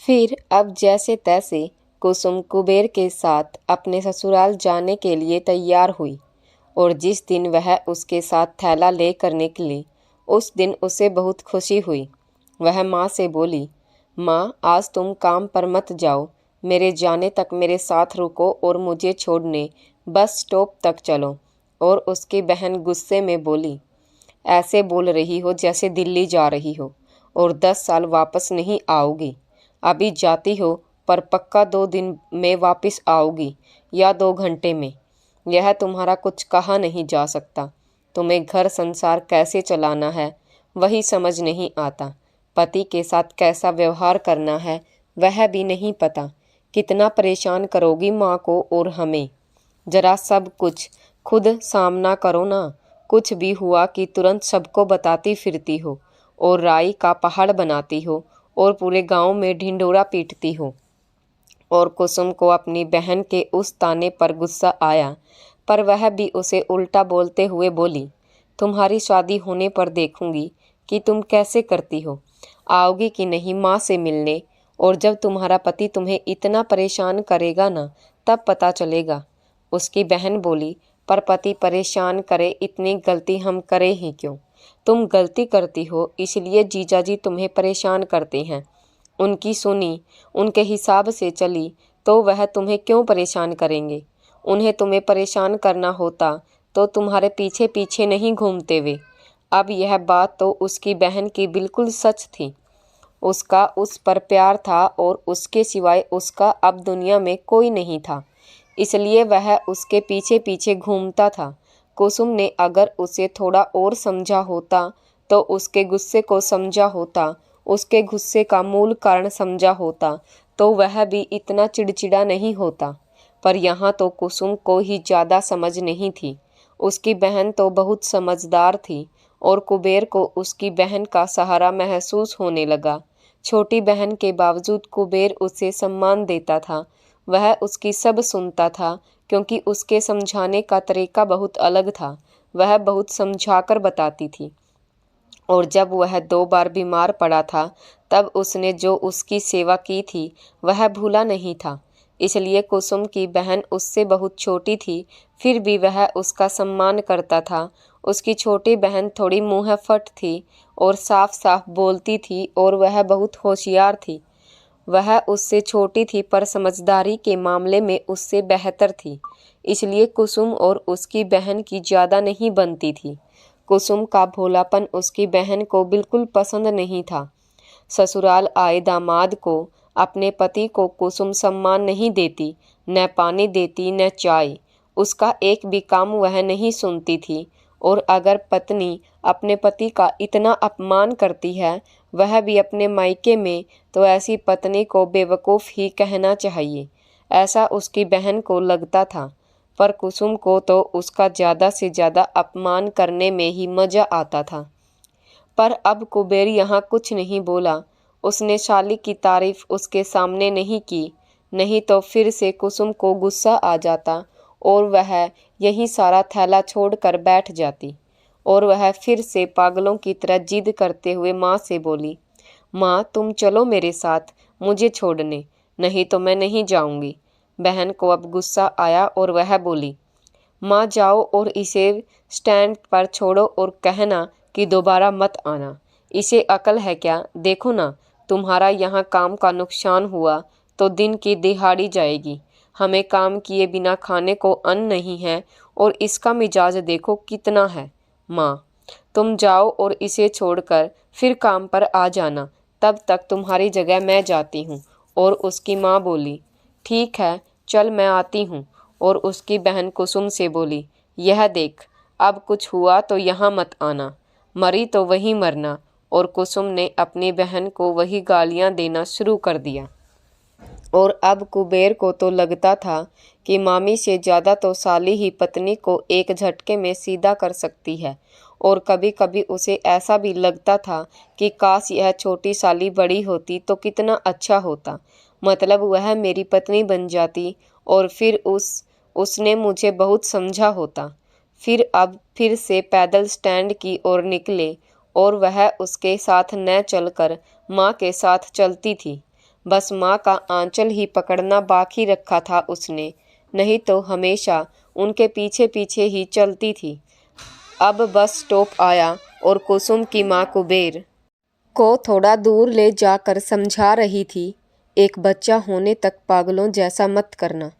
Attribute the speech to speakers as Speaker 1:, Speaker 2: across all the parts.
Speaker 1: फिर अब जैसे तैसे कुसुम कुबेर के साथ अपने ससुराल जाने के लिए तैयार हुई और जिस दिन वह उसके साथ थैला लेकर निकली उस दिन उसे बहुत खुशी हुई। वह माँ से बोली, माँ आज तुम काम पर मत जाओ, मेरे जाने तक मेरे साथ रुको और मुझे छोड़ने बस स्टॉप तक चलो। और उसकी बहन गुस्से में बोली, ऐसे बोल रही हो जैसे दिल्ली जा रही हो और 10 साल वापस नहीं आओगी। अभी जाती हो पर पक्का 2 दिन में वापस आओगी या 2 घंटे में। यह तुम्हारा कुछ कहा नहीं जा सकता। तुम्हें घर संसार कैसे चलाना है वही समझ नहीं आता। पति के साथ कैसा व्यवहार करना है वह भी नहीं पता। कितना परेशान करोगी माँ को और हमें। जरा सब कुछ खुद सामना करो ना। कुछ भी हुआ कि तुरंत सबको बताती फिरती हो और राई का पहाड़ बनाती हो और पूरे गांव में ढिंढोरा पीटती हो। और कुसुम को अपनी बहन के उस ताने पर गुस्सा आया, पर वह भी उसे उल्टा बोलते हुए बोली, तुम्हारी शादी होने पर देखूंगी कि तुम कैसे करती हो। आओगी कि नहीं माँ से मिलने, और जब तुम्हारा पति तुम्हें इतना परेशान करेगा ना तब पता चलेगा। उसकी बहन बोली, पर पति परेशान करे इतनी गलती हम करें ही क्यों। तुम गलती करती हो इसलिए जीजाजी तुम्हें परेशान करते हैं। उनकी सुनी, उनके हिसाब से चली तो वह तुम्हें क्यों परेशान करेंगे। उन्हें तुम्हें परेशान करना होता तो तुम्हारे पीछे पीछे नहीं घूमते वे। अब यह बात तो उसकी बहन की बिल्कुल सच थी। उसका उस पर प्यार था और उसके सिवाय उसका अब दुनिया में कोई नहीं था, इसलिए वह उसके पीछे पीछे घूमता था। कुसुम ने अगर उसे थोड़ा और समझा होता तो उसके गुस्से को समझा होता, उसके गुस्से का मूल कारण समझा होता तो वह भी इतना चिड़चिड़ा नहीं होता। पर यहाँ तो कुसुम को ही ज़्यादा समझ नहीं थी। उसकी बहन तो बहुत समझदार थी और कुबेर को उसकी बहन का सहारा महसूस होने लगा। छोटी बहन के बावजूद कुबेर उसे सम्मान देता था। वह उसकी सब सुनता था क्योंकि उसके समझाने का तरीका बहुत अलग था। वह बहुत समझाकर बताती थी। और जब वह 2 बार बीमार पड़ा था तब उसने जो उसकी सेवा की थी वह भूला नहीं था। इसलिए कुसुम की बहन उससे बहुत छोटी थी, फिर भी वह उसका सम्मान करता था। उसकी छोटी बहन थोड़ी मुँहफट थी और साफ साफ बोलती थी और वह बहुत होशियार थी। वह उससे छोटी थी पर समझदारी के मामले में उससे बेहतर थी, इसलिए कुसुम और उसकी बहन की ज़्यादा नहीं बनती थी। कुसुम का भोलापन उसकी बहन को बिल्कुल पसंद नहीं था। ससुराल आए दामाद को अपने पति को कुसुम सम्मान नहीं देती, न पानी देती न चाय। उसका एक भी काम वह नहीं सुनती थी। और अगर पत्नी अपने पति का इतना अपमान करती है वह भी अपने मायके में, तो ऐसी पत्नी को बेवकूफ़ ही कहना चाहिए। ऐसा उसकी बहन को लगता था। पर कुसुम को तो उसका ज़्यादा से ज़्यादा अपमान करने में ही मज़ा आता था। पर अब कुबेर यहाँ कुछ नहीं बोला। उसने शाली की तारीफ उसके सामने नहीं की, नहीं तो फिर से कुसुम को गुस्सा आ जाता और वह यही सारा थैला छोड़कर बैठ जाती। और वह फिर से पागलों की तरह जिद करते हुए माँ से बोली, माँ तुम चलो मेरे साथ मुझे छोड़ने, नहीं तो मैं नहीं जाऊँगी। बहन को अब गुस्सा आया और वह बोली, माँ जाओ और इसे स्टैंड पर छोड़ो और कहना कि दोबारा मत आना। इसे अकल है क्या? देखो ना, तुम्हारा यहाँ काम का नुकसान हुआ तो दिन की दिहाड़ी जाएगी। हमें काम किए बिना खाने को अन्न नहीं है और इसका मिजाज देखो कितना है। माँ तुम जाओ और इसे छोड़कर फिर काम पर आ जाना, तब तक तुम्हारी जगह मैं जाती हूँ। और उसकी माँ बोली, ठीक है चल मैं आती हूँ। और उसकी बहन कुसुम से बोली, यह देख अब कुछ हुआ तो यहाँ मत आना, मरी तो वहीं मरना। और कुसुम ने अपनी बहन को वही गालियाँ देना शुरू कर दिया। और अब कुबेर को तो लगता था कि मामी से ज़्यादा तो साली ही पत्नी को एक झटके में सीधा कर सकती है। और कभी कभी उसे ऐसा भी लगता था कि काश यह छोटी साली बड़ी होती तो कितना अच्छा होता, मतलब वह मेरी पत्नी बन जाती और फिर उसने मुझे बहुत समझा होता। फिर अब फिर से पैदल स्टैंड की ओर निकले और वह उसके साथ न चलकर माँ के साथ चलती थी। बस माँ का आंचल ही पकड़ना बाकी रखा था उसने, नहीं तो हमेशा उनके पीछे पीछे ही चलती थी। अब बस स्टॉप आया और कुसुम की माँ कुबेर को थोड़ा दूर ले जाकर समझा रही थी, एक बच्चा होने तक पागलों जैसा मत करना,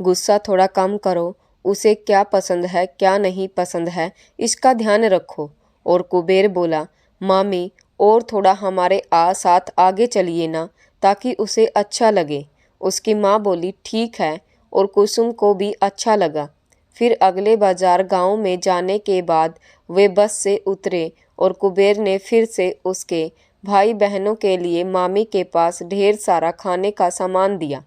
Speaker 1: गुस्सा थोड़ा कम करो, उसे क्या पसंद है क्या नहीं पसंद है इसका ध्यान रखो। और कुबेर बोला, मामी और थोड़ा हमारे साथ आगे चलिए ना, ताकि उसे अच्छा लगे। उसकी माँ बोली, ठीक है, और कुसुम को भी अच्छा लगा। फिर अगले बाजार गांव में जाने के बाद वे बस से उतरे और कुबेर ने फिर से उसके भाई बहनों के लिए मामी के पास ढेर सारा खाने का सामान दिया।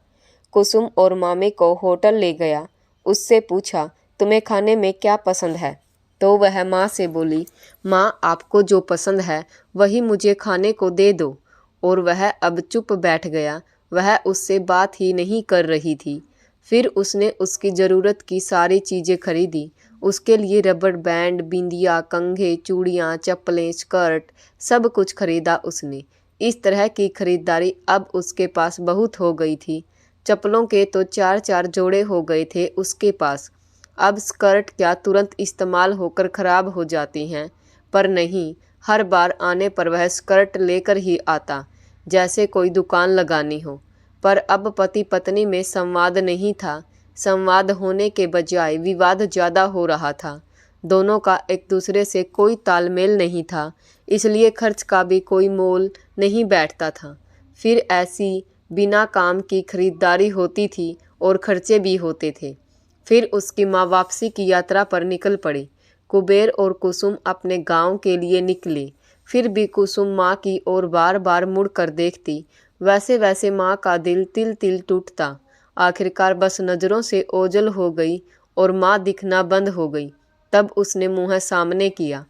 Speaker 1: कुसुम और मामी को होटल ले गया। उससे पूछा, तुम्हें खाने में क्या पसंद है? तो वह माँ से बोली, माँ आपको जो पसंद है वही मुझे खाने को दे दो। और वह अब चुप बैठ गया, वह उससे बात ही नहीं कर रही थी। फिर उसने उसकी ज़रूरत की सारी चीज़ें खरीदी। उसके लिए रबड़ बैंड, बिंदिया, कंघे, चूड़ियाँ, चप्पलें, स्कर्ट, सब कुछ खरीदा उसने। इस तरह की खरीदारी अब उसके पास बहुत हो गई थी। चप्पलों के तो 4-4 जोड़े हो गए थे उसके पास। अब स्कर्ट क्या तुरंत इस्तेमाल होकर ख़राब हो जाती हैं, पर नहीं, हर बार आने पर वह स्कर्ट लेकर ही आता, जैसे कोई दुकान लगानी हो। पर अब पति पत्नी में संवाद नहीं था। संवाद होने के बजाय विवाद ज़्यादा हो रहा था। दोनों का एक दूसरे से कोई तालमेल नहीं था, इसलिए खर्च का भी कोई मोल नहीं बैठता था। फिर ऐसी बिना काम की खरीदारी होती थी और खर्चे भी होते थे। फिर उसकी माँ वापसी की यात्रा पर निकल पड़ी। कुबेर और कुसुम अपने गांव के लिए निकले। फिर भी कुसुम माँ की ओर बार बार मुड़ कर देखती। वैसे वैसे माँ का दिल तिल तिल टूटता। आखिरकार बस नज़रों से ओझल हो गई और माँ दिखना बंद हो गई। तब उसने मुँह सामने किया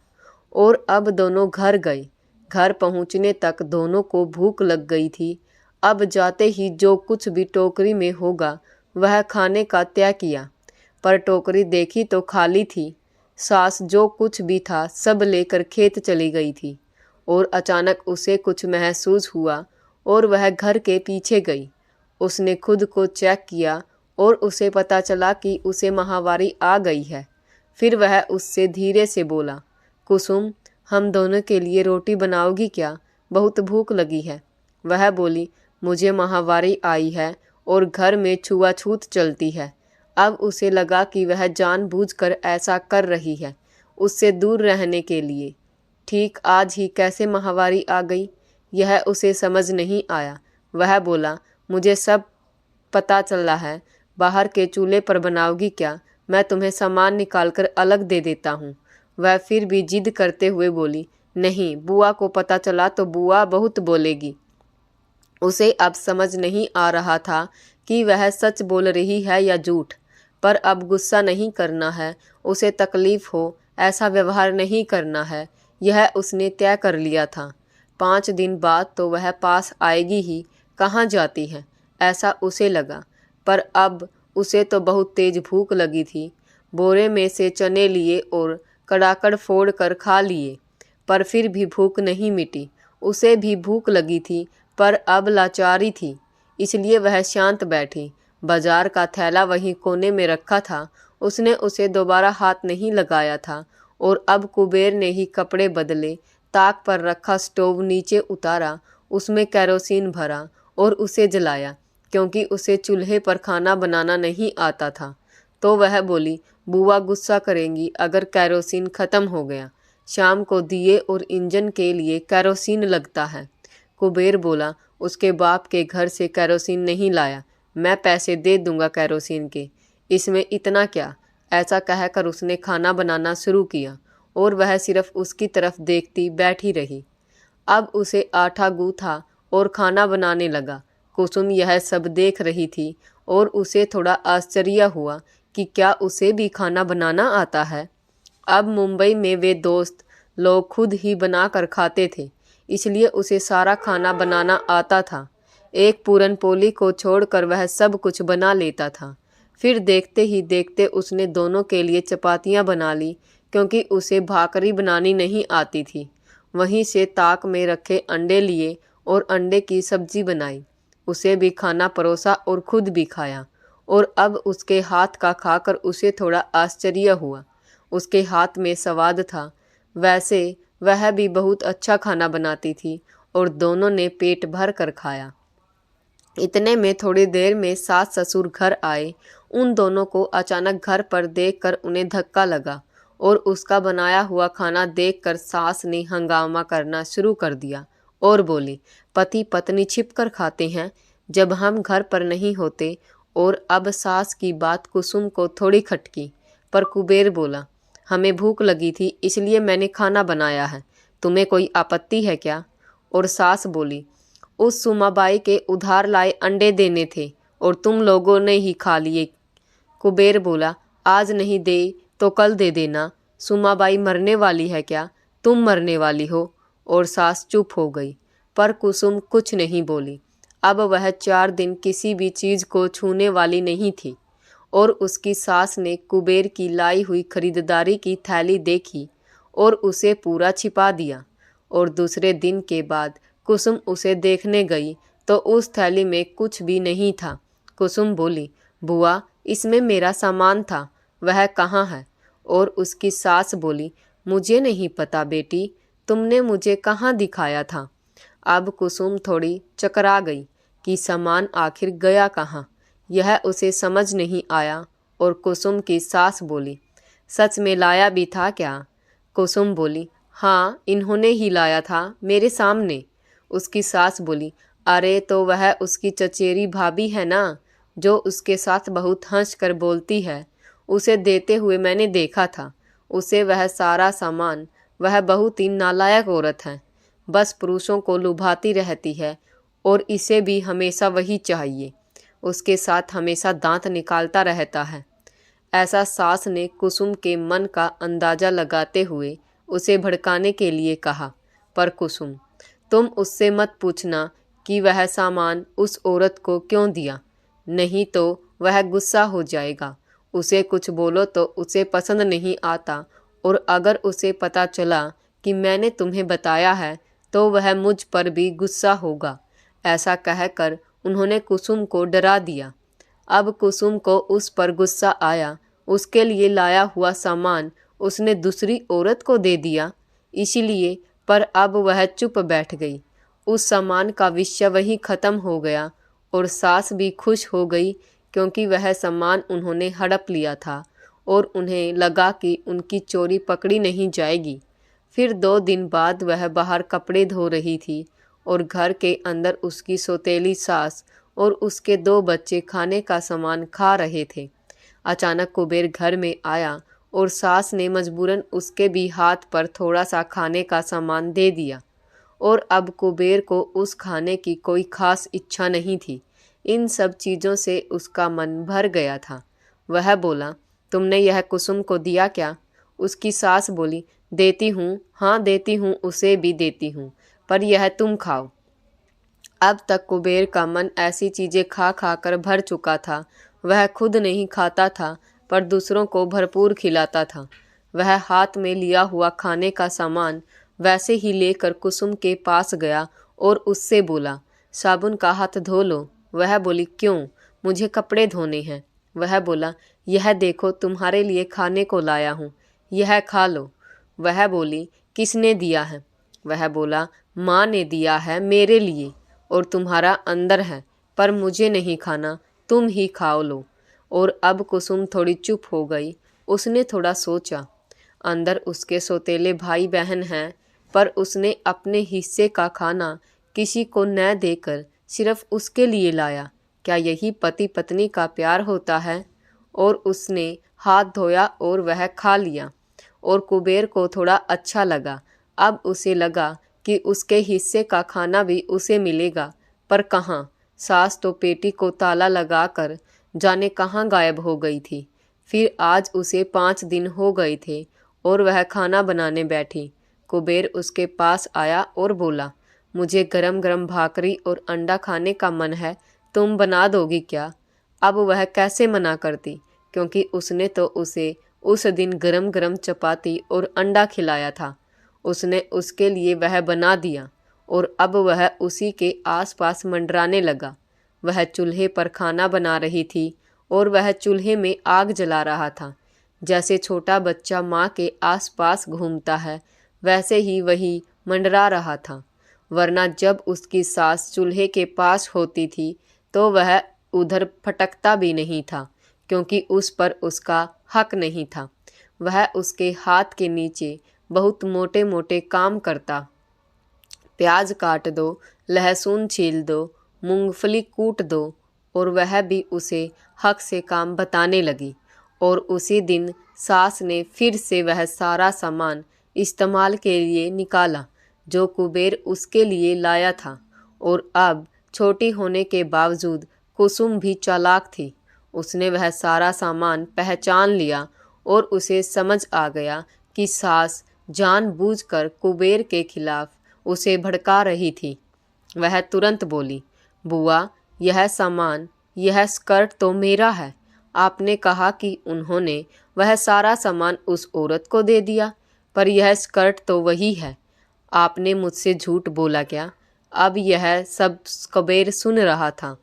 Speaker 1: और अब दोनों घर गए। घर पहुँचने तक दोनों को भूख लग गई थी। अब जाते ही जो कुछ भी टोकरी में होगा वह खाने का तय किया, पर टोकरी देखी तो खाली थी। सास जो कुछ भी था सब लेकर खेत चली गई थी। और अचानक उसे कुछ महसूस हुआ और वह घर के पीछे गई। उसने खुद को चेक किया और उसे पता चला कि उसे माहवारी आ गई है। फिर वह उससे धीरे से बोला, कुसुम, हम दोनों के लिए रोटी बनाओगी क्या? बहुत भूख लगी है। वह बोली, मुझे माहवारी आई है और घर में छुआछूत चलती है। अब उसे लगा कि वह जानबूझकर ऐसा कर रही है, उससे दूर रहने के लिए। ठीक आज ही कैसे माहवारी आ गई, यह उसे समझ नहीं आया। वह बोला, मुझे सब पता चला है, बाहर के चूल्हे पर बनाओगी क्या? मैं तुम्हें सामान निकाल कर अलग दे देता हूँ। वह फिर भी जिद करते हुए बोली, नहीं, बुआ को पता चला तो बुआ बहुत बोलेगी। उसे अब समझ नहीं आ रहा था कि वह सच बोल रही है या झूठ, पर अब गुस्सा नहीं करना है, उसे तकलीफ हो ऐसा व्यवहार नहीं करना है, यह उसने तय कर लिया था। 5 दिन बाद तो वह पास आएगी ही, कहाँ जाती है ऐसा उसे लगा। पर अब उसे तो बहुत तेज भूख लगी थी। बोरे में से चने लिए और कड़ाकड़ फोड़ कर खा लिए, पर फिर भी भूख नहीं मिटी। उसे भी भूख लगी थी, पर अब लाचारी थी, इसलिए वह शांत बैठी। बाजार का थैला वहीं कोने में रखा था, उसने उसे दोबारा हाथ नहीं लगाया था। और अब कुबेर ने ही कपड़े बदले, ताक पर रखा स्टोव नीचे उतारा, उसमें कैरोसिन भरा और उसे जलाया, क्योंकि उसे चूल्हे पर खाना बनाना नहीं आता था। तो वह बोली, बुआ गुस्सा करेंगी अगर कैरोसिन ख़त्म हो गया। शाम को दिए और इंजन के लिए कैरोसिन लगता है। कुबेर बोला, उसके बाप के घर से कैरोसिन नहीं लाया, मैं पैसे दे दूंगा कैरोसिन के, इसमें इतना क्या। ऐसा कहकर उसने खाना बनाना शुरू किया और वह सिर्फ उसकी तरफ देखती बैठी रही। अब उसे आटा गूथा और खाना बनाने लगा। कुसुम यह सब देख रही थी और उसे थोड़ा आश्चर्य हुआ कि क्या उसे भी खाना बनाना आता है। अब मुंबई में वे दोस्त लोग खुद ही बना कर खाते थे, इसलिए उसे सारा खाना बनाना आता था। एक पूरन पोली को छोड़कर वह सब कुछ बना लेता था। फिर देखते ही देखते उसने दोनों के लिए चपातियाँ बना ली, क्योंकि उसे भाकरी बनानी नहीं आती थी। वहीं से ताक में रखे अंडे लिए और अंडे की सब्जी बनाई। उसे भी खाना परोसा और खुद भी खाया, और अब उसके हाथ का खाकर उसे थोड़ा आश्चर्य हुआ। उसके हाथ में स्वाद था। वैसे वह भी बहुत अच्छा खाना बनाती थी और दोनों ने पेट भर कर खाया। इतने में थोड़ी देर में सास ससुर घर आए। उन दोनों को अचानक घर पर देखकर उन्हें धक्का लगा और उसका बनाया हुआ खाना देखकर सास ने हंगामा करना शुरू कर दिया और बोली, पति पत्नी छिप कर खाते हैं जब हम घर पर नहीं होते। और अब सास की बात कुसुम को थोड़ी खटकी, पर कुबेर बोला, हमें भूख लगी थी इसलिए मैंने खाना बनाया है, तुम्हें कोई आपत्ति है क्या? और सास बोली, उस सुमाबाई के उधार लाए अंडे देने थे और तुम लोगों ने ही खा लिए। कुबेर बोला, आज नहीं दे तो कल दे देना। सुमाबाई मरने वाली है क्या? तुम मरने वाली हो। और सास चुप हो गई, पर कुसुम कुछ नहीं बोली। अब वह 4 दिन किसी भी चीज को छूने वाली नहीं थी। और उसकी सास ने कुबेर की लाई हुई खरीदारी की थैली देखी और उसे पूरा छिपा दिया। और दूसरे दिन के बाद कुसुम उसे देखने गई तो उस थैली में कुछ भी नहीं था। कुसुम बोली, बुआ इसमें मेरा सामान था, वह कहाँ है? और उसकी सास बोली, मुझे नहीं पता बेटी, तुमने मुझे कहाँ दिखाया था? अब कुसुम थोड़ी चकरा गई कि सामान आखिर गया कहाँ, यह उसे समझ नहीं आया। और कुसुम की सास बोली, सच में लाया भी था क्या? कुसुम बोली, हाँ इन्होंने ही लाया था मेरे सामने। उसकी सास बोली, अरे तो वह उसकी चचेरी भाभी है ना, जो उसके साथ बहुत हंस कर बोलती है, उसे देते हुए मैंने देखा था। उसे वह सारा सामान, वह बहुत ही नालायक औरत है, बस पुरुषों को लुभाती रहती है और इसे भी हमेशा वही चाहिए, उसके साथ हमेशा दांत निकालता रहता है। ऐसा सास ने कुसुम के मन का अंदाजा लगाते हुए उसे भड़काने के लिए कहा। पर कुसुम, तुम उससे मत पूछना कि वह सामान उस औरत को क्यों दिया, नहीं तो वह गुस्सा हो जाएगा। उसे कुछ बोलो तो उसे पसंद नहीं आता, और अगर उसे पता चला कि मैंने तुम्हें बताया है तो वह मुझ पर भी गुस्सा होगा। ऐसा कहकर उन्होंने कुसुम को डरा दिया। अब कुसुम को उस पर गुस्सा आया। उसके लिए लाया हुआ सामान उसने दूसरी औरत को दे दिया, इसीलिए। पर अब वह चुप बैठ गई। उस सामान का विषय वहीं खत्म हो गया और सास भी खुश हो गई, क्योंकि वह सामान उन्होंने हड़प लिया था और उन्हें लगा कि उनकी चोरी पकड़ी नहीं जाएगी। फिर 2 दिन बाद वह बाहर कपड़े धो रही थी और घर के अंदर उसकी सौतेली सास और उसके 2 बच्चे खाने का सामान खा रहे थे। अचानक कुबेर घर में आया और सास ने मजबूरन उसके भी हाथ पर थोड़ा सा खाने का सामान दे दिया। और अब कुबेर को उस खाने की कोई खास इच्छा नहीं थी। इन सब चीज़ों से उसका मन भर गया था। वह बोला, तुमने यह कुसुम को दिया क्या? उसकी सास बोली, देती हूँ, हाँ देती हूँ, उसे भी देती हूँ, पर यह तुम खाओ। अब तक कुबेर का मन ऐसी चीज़ें खा खा कर भर चुका था। वह खुद नहीं खाता था पर दूसरों को भरपूर खिलाता था। वह हाथ में लिया हुआ खाने का सामान वैसे ही लेकर कुसुम के पास गया और उससे बोला, साबुन का हाथ धो लो। वह बोली, क्यों? मुझे कपड़े धोने हैं। वह बोला, यह देखो तुम्हारे लिए खाने को लाया हूँ, यह खा लो। वह बोली, किसने दिया है? वह बोला, माँ ने दिया है मेरे लिए, और तुम्हारा अंदर है, पर मुझे नहीं खाना, तुम ही खाओ लो। और अब कुसुम थोड़ी चुप हो गई। उसने थोड़ा सोचा। अंदर उसके सौतेले भाई बहन हैं, पर उसने अपने हिस्से का खाना किसी को न देकर सिर्फ उसके लिए लाया। क्या यही पति पत्नी का प्यार होता है? और उसने हाथ धोया और वह खा लिया। और कुबेर को थोड़ा अच्छा लगा। अब उसे लगा कि उसके हिस्से का खाना भी उसे मिलेगा, पर कहाँ? सास तो पेटी को ताला लगाकर जाने कहाँ गायब हो गई थी। फिर आज उसे 5 दिन हो गए थे और वह खाना बनाने बैठी। कुबेर उसके पास आया और बोला, मुझे गरम गरम भाकरी और अंडा खाने का मन है, तुम बना दोगी क्या? अब वह कैसे मना करती, क्योंकि उसने तो उसे उस दिन गरम गरम चपाती और अंडा खिलाया था। उसने उसके लिए वह बना दिया और अब वह उसी के आसपास मंडराने लगा। वह चूल्हे पर खाना बना रही थी और वह चूल्हे में आग जला रहा था। जैसे छोटा बच्चा माँ के आसपास घूमता है, वैसे ही वही मंडरा रहा था। वरना जब उसकी सास चूल्हे के पास होती थी तो वह उधर फटकता भी नहीं था, क्योंकि उस पर उसका हक नहीं था। वह उसके हाथ के नीचे बहुत मोटे मोटे काम करता। प्याज काट दो, लहसुन छील दो, मूंगफली कूट दो, और वह भी उसे हक से काम बताने लगी। और उसी दिन सास ने फिर से वह सारा सामान इस्तेमाल के लिए निकाला जो कुबेर उसके लिए लाया था। और अब छोटी होने के बावजूद कुसुम भी चालाक थी। उसने वह सारा सामान पहचान लिया और उसे समझ आ गया कि सास जानबूझकर कुबेर के खिलाफ उसे भड़का रही थी। वह तुरंत बोली, बुआ, यह सामान, यह स्कर्ट तो मेरा है। आपने कहा कि उन्होंने वह सारा सामान उस औरत को दे दिया, पर यह स्कर्ट तो वही है। आपने मुझसे झूठ बोला क्या? अब यह सब कुबेर सुन रहा था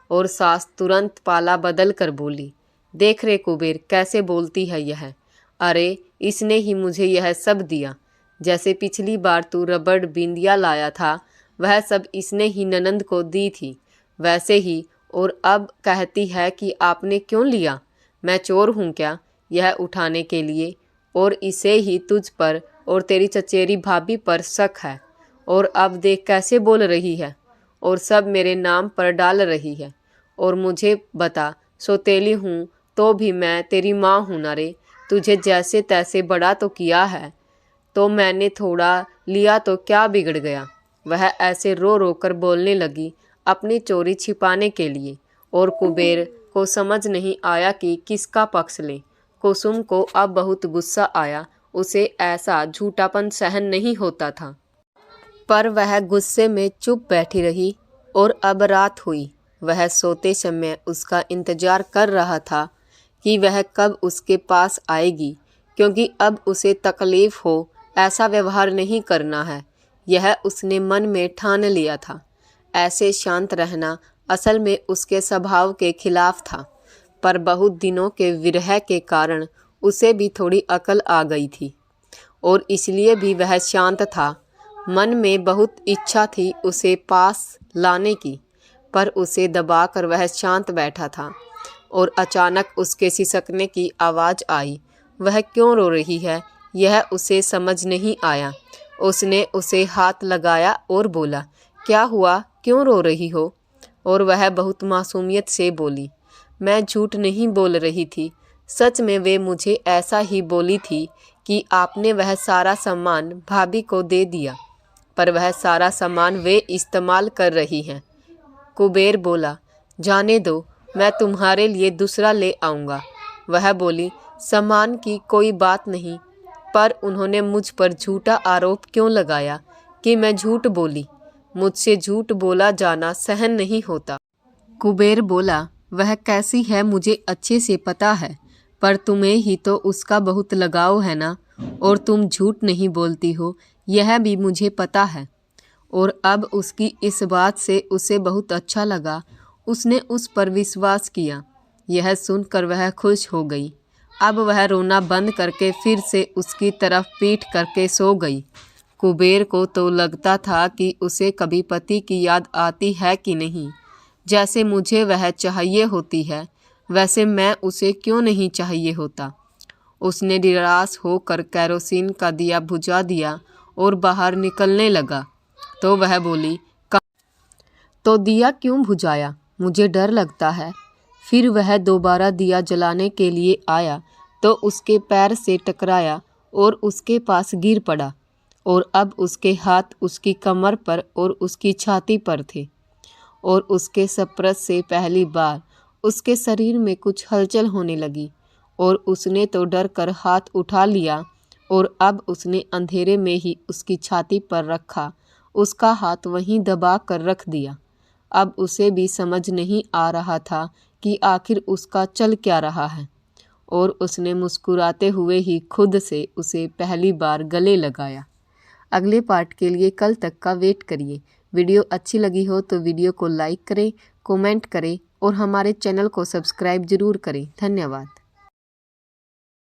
Speaker 1: और सास तुरंत पाला बदल कर बोली, देख रे कुबेर, कैसे बोलती है यह। अरे, इसने ही मुझे यह सब दिया। जैसे पिछली बार तू रबड़ बिंदिया लाया था, वह सब इसने ही ननंद को दी थी, वैसे ही। और अब कहती है कि आपने क्यों लिया? मैं चोर हूँ क्या यह उठाने के लिए? और इसे ही तुझ पर और तेरी चचेरी भाभी पर शक है। और अब देख कैसे बोल रही है और सब मेरे नाम पर डाल रही है। और मुझे बता, सौतेली हूँ तो भी मैं तेरी माँ हूँ ना रे। तुझे जैसे तैसे बड़ा तो किया है, तो मैंने थोड़ा लिया तो क्या बिगड़ गया? वह ऐसे रो रो कर बोलने लगी अपनी चोरी छिपाने के लिए। और कुबेर को समझ नहीं आया कि किसका पक्ष ले। कुसुम को अब बहुत गुस्सा आया। उसे ऐसा झूठापन सहन नहीं होता था, पर वह गुस्से में चुप बैठी रही। और अब रात हुई। वह सोते समय उसका इंतजार कर रहा था कि वह कब उसके पास आएगी, क्योंकि अब उसे तकलीफ हो ऐसा व्यवहार नहीं करना है, यह उसने मन में ठान लिया था। ऐसे शांत रहना असल में उसके स्वभाव के खिलाफ था, पर बहुत दिनों के विरह के कारण उसे भी थोड़ी अकल आ गई थी और इसलिए भी वह शांत था। मन में बहुत इच्छा थी उसे पास लाने की, पर उसे दबाकर वह शांत बैठा था। और अचानक उसके सिसकने की आवाज़ आई। वह क्यों रो रही है यह उसे समझ नहीं आया। उसने उसे हाथ लगाया और बोला, क्या हुआ, क्यों रो रही हो? और वह बहुत मासूमियत से बोली, मैं झूठ नहीं बोल रही थी, सच में वे मुझे ऐसा ही बोली थी कि आपने वह सारा सामान भाभी को दे दिया, पर वह सारा सामान वे इस्तेमाल कर रही हैं। कुबेर बोला, जाने दो, मैं तुम्हारे लिए दूसरा ले आऊँगा। वह बोली, सामान की कोई बात नहीं, पर उन्होंने मुझ पर झूठा आरोप क्यों लगाया कि मैं झूठ बोली? मुझसे झूठ बोला जाना सहन नहीं होता। कुबेर बोला, वह कैसी है मुझे अच्छे से पता है, पर तुम्हें ही तो उसका बहुत लगाव है ना, और तुम झूठ नहीं बोलती हो यह भी मुझे पता है। और अब उसकी इस बात से उसे बहुत अच्छा लगा। उसने उस पर विश्वास किया। यह सुनकर वह खुश हो गई। अब वह रोना बंद करके फिर से उसकी तरफ पीठ करके सो गई। कुबेर को तो लगता था कि उसे कभी पति की याद आती है कि नहीं। जैसे मुझे वह चाहिए होती है, वैसे मैं उसे क्यों नहीं चाहिए होता। उसने निराश होकर कैरोसिन का दिया बुझा दिया और बाहर निकलने लगा। तो वह बोली, तो दिया क्यों बुझाया? मुझे डर लगता है। फिर वह दोबारा दिया जलाने के लिए आया तो उसके पैर से टकराया और उसके पास गिर पड़ा। और अब उसके हाथ उसकी कमर पर और उसकी छाती पर थे। और उसके स्पर्श से पहली बार उसके शरीर में कुछ हलचल होने लगी। और उसने तो डर कर हाथ उठा लिया और अब उसने अंधेरे में ही उसकी छाती पर रखा, उसका हाथ वहीं दबा कर रख दिया। अब उसे भी समझ नहीं आ रहा था कि आखिर उसका चल क्या रहा है। और उसने मुस्कुराते हुए ही खुद से उसे पहली बार गले लगाया। अगले पार्ट के लिए कल तक का वेट करिए। वीडियो अच्छी लगी हो तो वीडियो को लाइक करें, कमेंट करें और हमारे चैनल को सब्सक्राइब ज़रूर करें। धन्यवाद।